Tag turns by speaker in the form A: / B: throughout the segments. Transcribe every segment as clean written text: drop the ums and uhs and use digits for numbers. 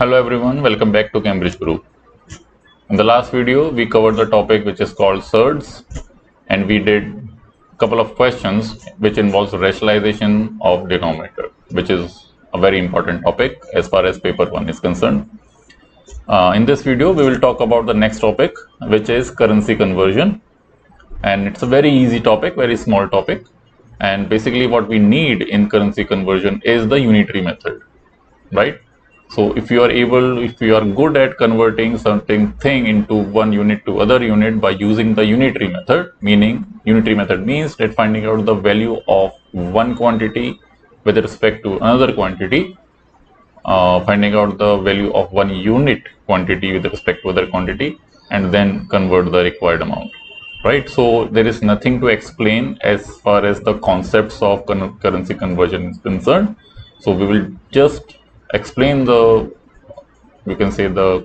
A: Hello everyone, welcome back to Cambridge Group. In the last video, we covered the topic which is called SURDS, and we did a couple of questions which involves rationalization of denominator, which is a very important topic as far as paper 1 is concerned. In this video, we will talk about the next topic, which is currency conversion. And it's a very easy topic, very small topic. And basically what we need in currency conversion is the unitary method, right? So if you are good at converting something thing into one unit to other unit by using the unitary method, means that finding out the value of one quantity with respect to another quantity, finding out the value of one unit quantity with respect to other quantity, and then convert the required amount, right? So there is nothing to explain as far as the concepts of currency conversion is concerned. So we will just explain the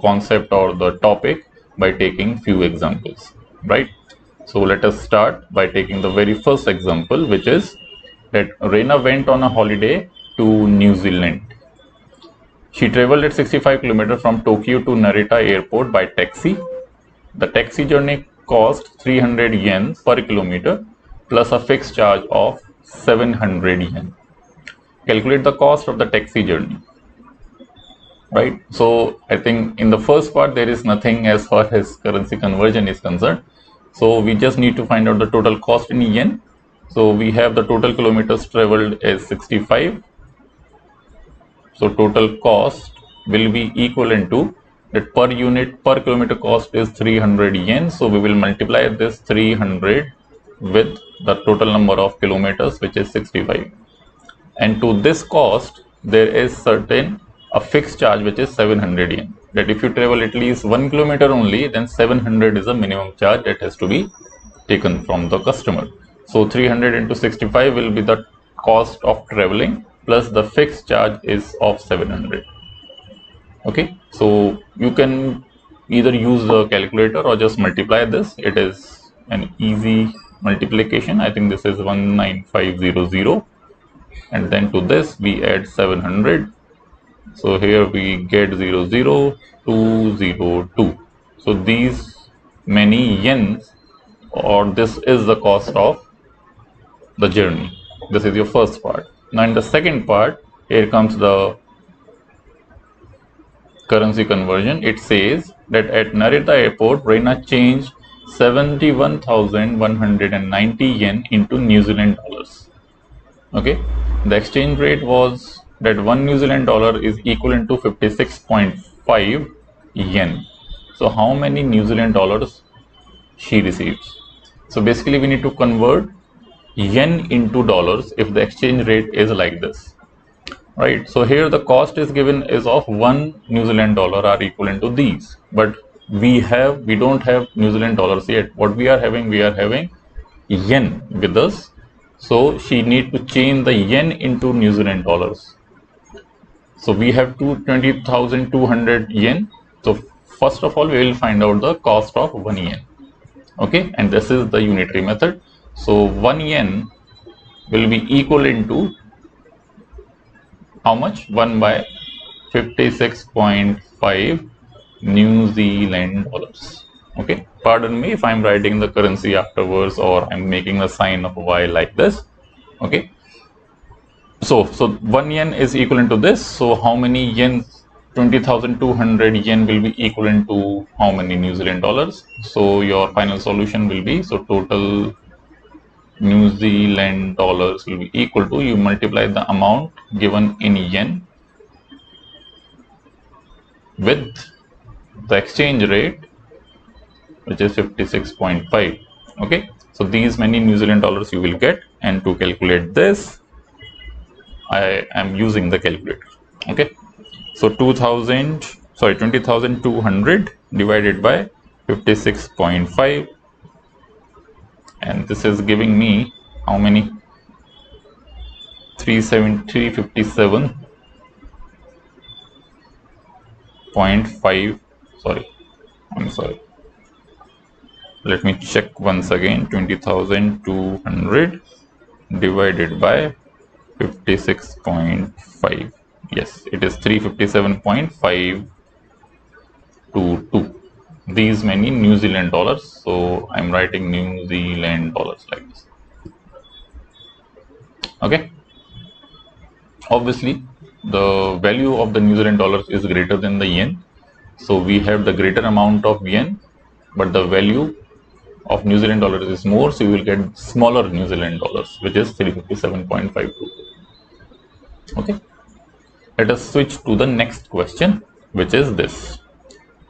A: concept or the topic by taking few examples, right? So let us start by taking the very first example, which is that Reina went on a holiday to New Zealand. She traveled at 65 km from Tokyo to Narita airport by taxi. The taxi journey cost 300 yen per kilometer plus a fixed charge of 700 yen. Calculate the cost of the taxi journey. Right, so I think in the first part there is nothing as far as currency conversion is concerned. So we just need to find out the total cost in yen. So we have the total kilometers traveled as 65. So total cost will be equivalent to that per kilometer cost is 300 yen. So we will multiply this 300 with the total number of kilometers, which is 65. And to this cost there is a fixed charge which is 700 yen, that if you travel at least 1 kilometer only, then 700 is a minimum charge that has to be taken from the customer. So 300 into 65 will be the cost of traveling plus the fixed charge is of 700. Okay, so you can either use the calculator or just multiply this. It is an easy multiplication. I think this is 19500, and then to this we add 700. So here we get 00202. So these many yens, or this is the cost of the journey. This is your first part. Now in the second part, here comes the currency conversion. It says that at Narita airport, Reina changed 71,190 yen into New Zealand dollars. Okay, the exchange rate was that 1 New Zealand dollar is equivalent to 56.5 yen. So how many New Zealand dollars she receives? So basically we need to convert yen into dollars if the exchange rate is like this, right? So here the cost is given is of 1 New Zealand dollar are equivalent to these, but we don't have New Zealand dollars yet. What we are having yen with us. So she need to change the yen into New Zealand dollars. So we have 20,200 yen. So first of all, we will find out the cost of 1 yen. Okay, and this is the unitary method. So 1 yen will be equivalent to how much? 1 by 56.5 New Zealand dollars. Okay, pardon me if I'm writing the currency afterwards or I'm making a sign of Y like this. Okay, so 1 yen is equivalent to this. So how many yen? 20,200 yen will be equivalent to how many New Zealand dollars? So your final solution will be, so total New Zealand dollars will be equal to, you multiply the amount given in yen with the exchange rate, which is 56.5. Okay, so these many New Zealand dollars you will get, and to calculate this I am using the calculator. Okay, so 20,200 divided by 56.5, and this is giving me how many? 357.5. sorry, let me check once again. 20,200 divided by 56.5. Yes, it is 357.522. These many New Zealand dollars. So I'm writing New Zealand dollars like this. Okay. Obviously, the value of the New Zealand dollars is greater than the yen. So we have the greater amount of yen, but the value of New Zealand dollars is more. So you will get smaller New Zealand dollars, which is 357.52. Okay. Let us switch to the next question, which is this.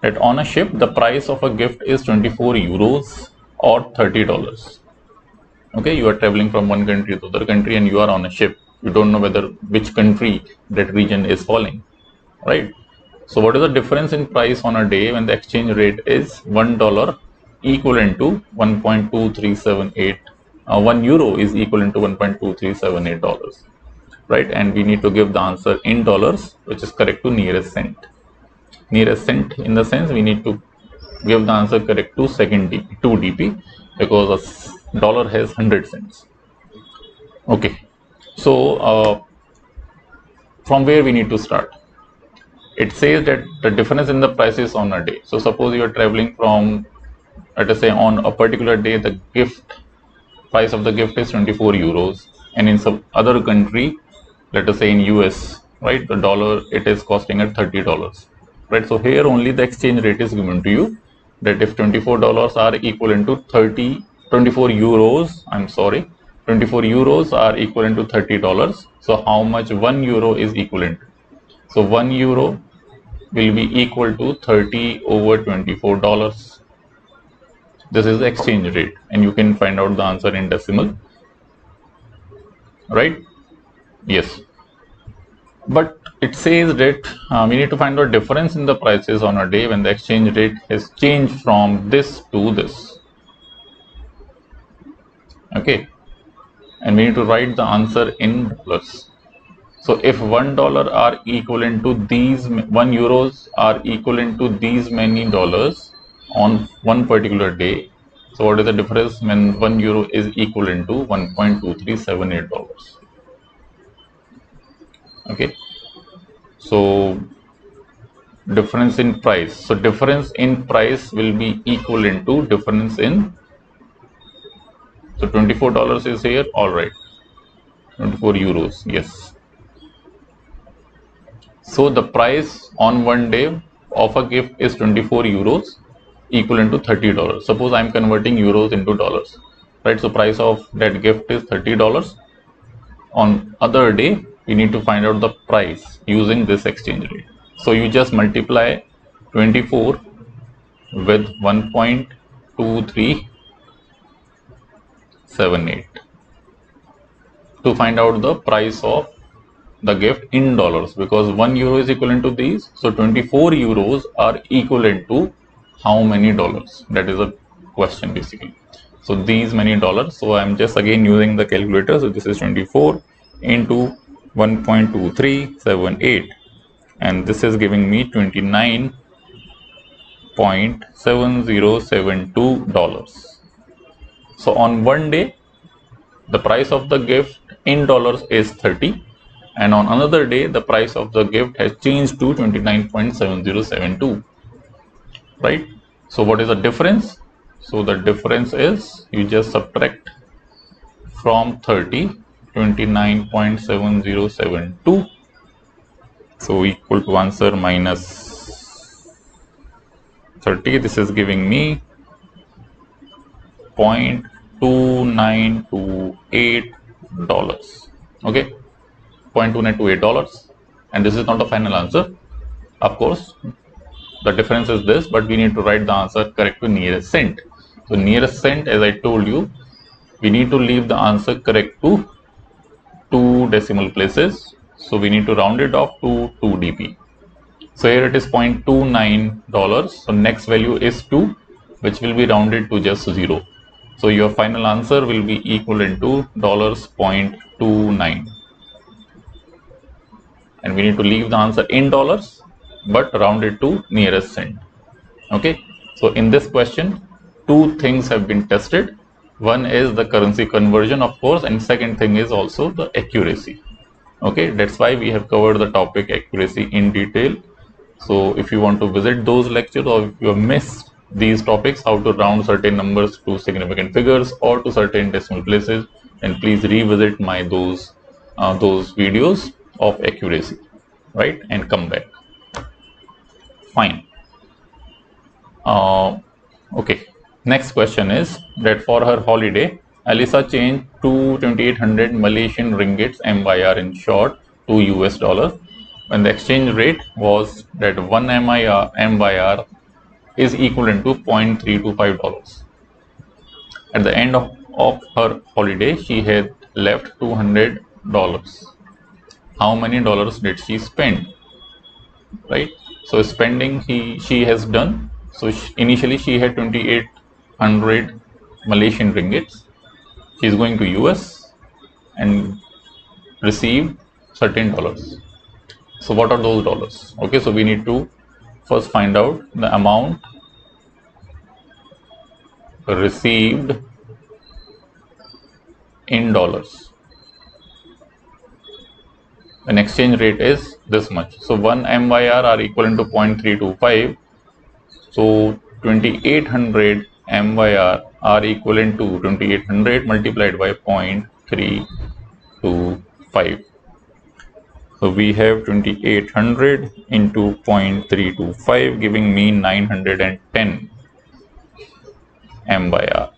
A: That on a ship, the price of a gift is 24 euros or $30. Okay, you are traveling from one country to other country and you are on a ship. You don't know whether which country that region is falling, right? So what is the difference in price on a day when the exchange rate is $1 equivalent to 1.2378, 1 euro is equivalent to $1.2378, right? And we need to give the answer in dollars, which is correct to nearest cent. Nearest cent in the sense we need to give the answer correct to second DP, 2 DP, because a dollar has 100 cents. Okay, so from where we need to start? It says that the difference in the prices on a day. So suppose you are traveling from, let us say, on a particular day, the gift price of the gift is 24 euros, and in some other country, let us say in US, right, the dollar it is costing at $30, right? So here only the exchange rate is given to you, that if $24 are equivalent to 24 euros, I'm sorry, 24 euros are equivalent to $30. So how much 1 euro is equivalent? So 1 euro will be equal to 30 over $24. This is the exchange rate, and you can find out the answer in decimal, right? Yes. But it says that we need to find out difference in the prices on a day when the exchange rate has changed from this to this. Okay. And we need to write the answer in dollars. So if $1 are equivalent to these, 1 euros are equivalent to these many dollars on one particular day. So what is the difference when 1 euro is equivalent to $1.2378? Okay. So difference in price. So difference in price will be equivalent to difference in, so $24 is here, all right, 24 euros, yes. So the price on one day of a gift is 24 euros equivalent to $30. Suppose I'm converting euros into dollars, right? So price of that gift is $30. On other day, we need to find out the price using this exchange rate. So you just multiply 24 with 1.2378 to find out the price of the gift in dollars, because 1 euro is equivalent to these. So 24 euros are equivalent to how many dollars? That is a question basically. So these many dollars. So I'm just again using the calculator. So this is 24 into 1.2378, and this is giving me $29.7072. So on one day, the price of the gift in dollars is 30, and on another day the price of the gift has changed to 29.7072, right? So what is the difference? So the difference is you just subtract from 30 29.7072, so equal to answer minus 30. This is giving me $0.2928. Okay, $0.2928, and this is not the final answer, of course. The difference is this, but we need to write the answer correct to nearest cent. So nearest cent, as I told you, we need to leave the answer correct to 2 decimal places. So we need to round it off to 2 dp. So here it is $0.29. So next value is 2, which will be rounded to just 0. So your final answer will be equivalent to $0.29. And we need to leave the answer in dollars, but round it to nearest cent. Okay. So in this question, two things have been tested. One is the currency conversion, of course, and second thing is also the accuracy. Okay, that's why we have covered the topic accuracy in detail. So if you want to visit those lectures, or if you have missed these topics, how to round certain numbers to significant figures or to certain decimal places, then please revisit my those videos of accuracy, right? And come back. Fine. Uh, okay. Next question is that for her holiday, Alisa changed to 2800 Malaysian ringgits MYR in short to US dollar when the exchange rate was that 1 MYR is equivalent to $0.325. At the end of her holiday, she had left $200. How many dollars did she spend? Right? So spending she has done. So initially she had 2800 Malaysian ringgits. She is going to US and receive certain dollars. So what are those dollars? Okay, so we need to first find out the amount received in dollars. An exchange rate is this much. So 1 MYR are equivalent to 0.325. So 2800 MYR are equivalent to 2800 multiplied by 0.325. So we have 2800 into 0.325 giving me 910 MYR.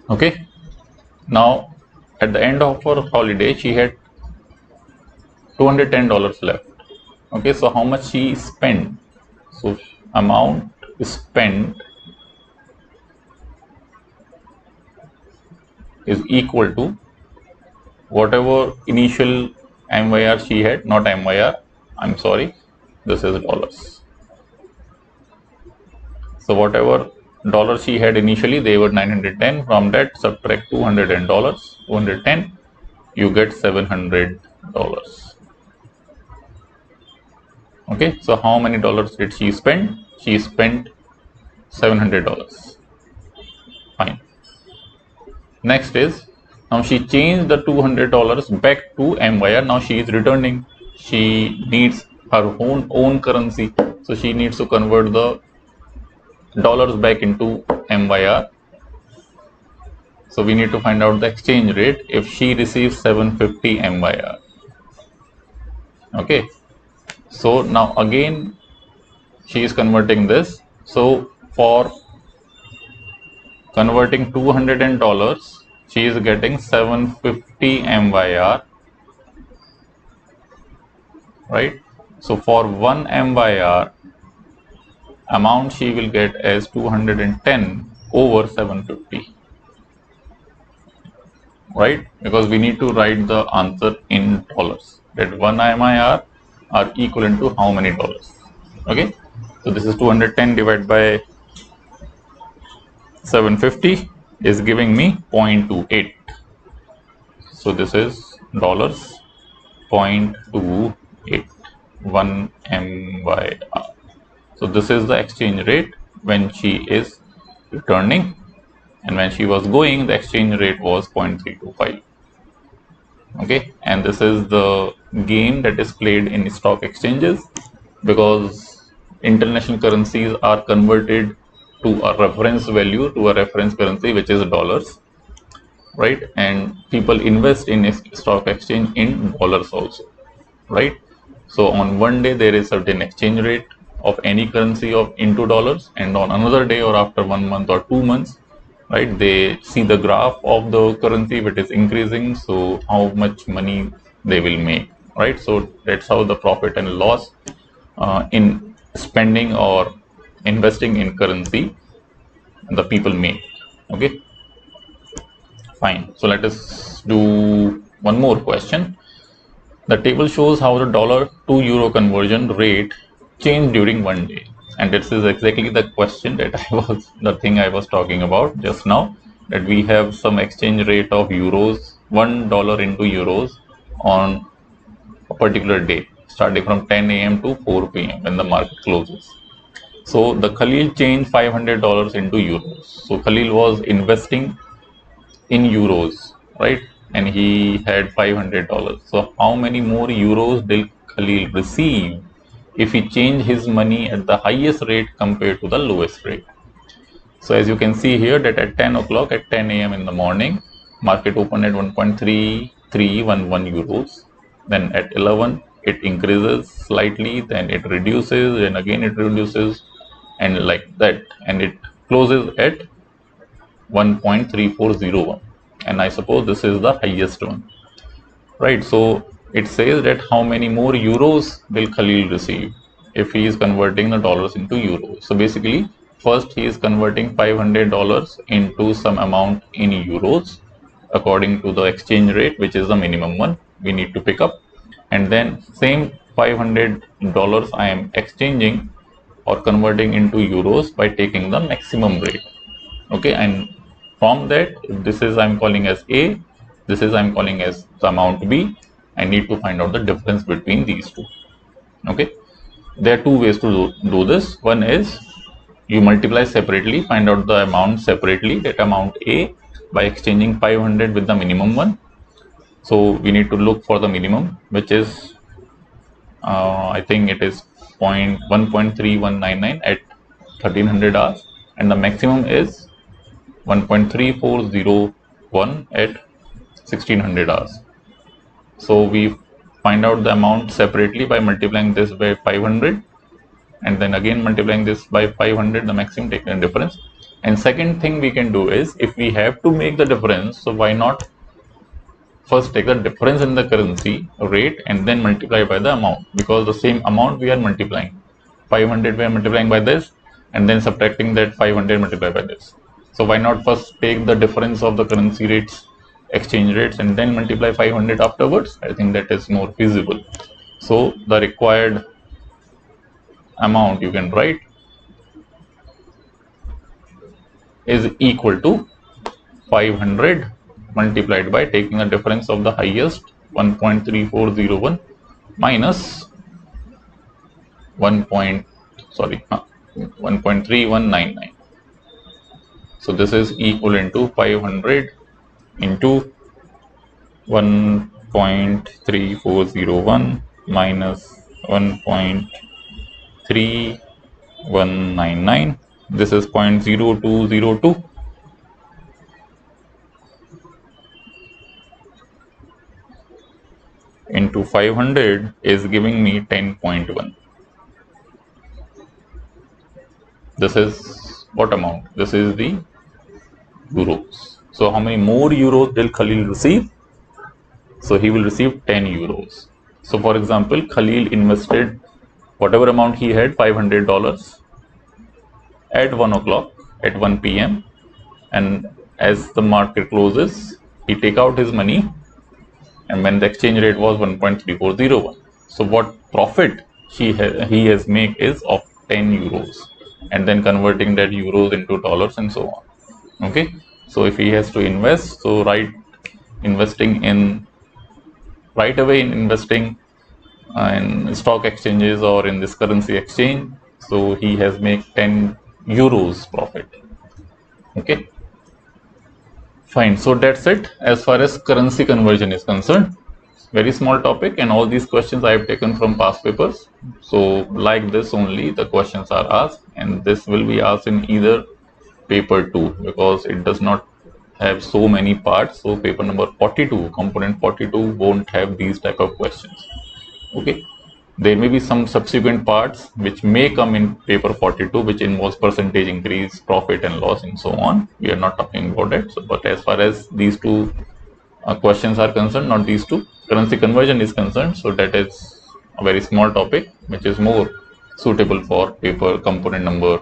A: Okay. Now at the end of her holiday, she had $210 left. Okay, so how much she spent? So amount spent is equal to whatever initial MYR she had, not MYR, I'm sorry, this is dollars. So whatever dollars she had initially, they were 910. From that, subtract $210, 210, you get $700. Okay, so how many dollars did she spend? She spent $700. Fine. Next is, now she changed the $200 back to MYR. Now she is returning. She needs her own currency. So she needs to convert the dollars back into MYR. So we need to find out the exchange rate if she receives 750 MYR. Okay. So now again she is converting this. So for converting $200, she is getting 750 MYR, right? So for 1 MYR, amount she will get as 210 over 750, right? Because we need to write the answer in dollars. That 1 MYR are equivalent to how many dollars? Okay, so this is 210 divided by 750 is giving me 0.28. So this is dollars 0.28, 1 MYR. So this is the exchange rate when she is returning, and when she was going, the exchange rate was 0.325. Okay, and this is the game that is played in stock exchanges, because international currencies are converted to a reference value, to a reference currency, which is dollars, right? And people invest in a stock exchange in dollars also, right? So on one day there is certain exchange rate of any currency of into dollars, and on another day or after 1 month or 2 months, right, they see the graph of the currency which is increasing, so how much money they will make, right? So that's how the profit and loss in spending or investing in currency the people make. Okay, fine. So let us do one more question. The table shows how the dollar to euro conversion rate changed during one day. And this is exactly the question that the thing I was talking about just now, that we have some exchange rate of euros, $1 into euros on a particular day, starting from 10 a.m. to 4 p.m. when the market closes. So the Khalil changed $500 into euros. So Khalil was investing in euros, right? And he had $500. So how many more euros will Khalil receive if he change his money at the highest rate compared to the lowest rate? So as you can see here that at 10 o'clock at 10 a.m. in the morning, market opened at 1.3311 euros. Then at 11 it increases slightly, then it reduces, and again it reduces, and like that, and it closes at 1.3401. And I suppose this is the highest one, right? So it says that how many more euros will Khalil receive if he is converting the dollars into euros. So basically, first he is converting $500 into some amount in euros according to the exchange rate, which is the minimum one we need to pick up. And then same $500 I am exchanging or converting into euros by taking the maximum rate. Okay, and from that, if this is I'm calling as A, this is I'm calling as the amount B, I need to find out the difference between these two. Okay, there are two ways to do this. One is you multiply separately, find out the amount separately, that amount A, by exchanging 500 with the minimum one. So we need to look for the minimum, which is I think it is 1.3199 at 1300 hours, and the maximum is 1.3401 at 1600 hours. So we find out the amount separately by multiplying this by 500, and then again multiplying this by 500, the maximum, take the difference. And second thing we can do is, if we have to make the difference, so why not first take the difference in the currency rate and then multiply by the amount, because the same amount we are multiplying. 500 we are multiplying by this, and then subtracting that 500 multiplied by this. So why not first take the difference of the currency rates, exchange rates, and then multiply 500 afterwards? I think that is more feasible. So the required amount you can write is equal to 500 multiplied by taking the difference of the highest 1.3401 minus 1.3199. So this is equivalent to 500 into 1.3401 minus 1.3199. This is 0.0202 into 500 is giving me 10.1. This is what amount? This is the euros. So how many more euros will Khalil receive? So he will receive 10 euros. So for example, Khalil invested whatever amount he had, $500, at 1 o'clock, at 1 p.m. And as the market closes, he take out his money, and when the exchange rate was 1.3401. So what profit he has made is of 10 euros, and then converting that euros into dollars and so on. Okay, so if he has to invest, so right away in investing in stock exchanges or in this currency exchange, so he has made 10 euros profit. Okay, fine. So that's it as far as currency conversion is concerned. Very small topic, and all these questions I have taken from past papers. So like this only the questions are asked, and this will be asked in either paper 2, because it does not have so many parts. So paper number 42, component 42, won't have these type of questions. Okay, there may be some subsequent parts which may come in paper 42, which involves percentage increase, profit and loss, and so on. We are not talking about it. So, but as far as these two questions are concerned, not these two, currency conversion is concerned, so that is a very small topic which is more suitable for paper component number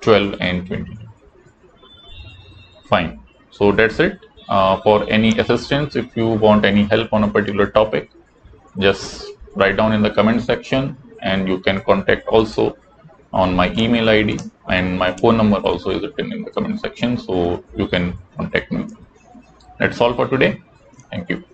A: 12 and 22. Fine. So that's it. For any assistance, if you want any help on a particular topic, just write down in the comment section, and you can contact also on my email ID, and my phone number also is written in the comment section, so you can contact me. That's all for today. Thank you.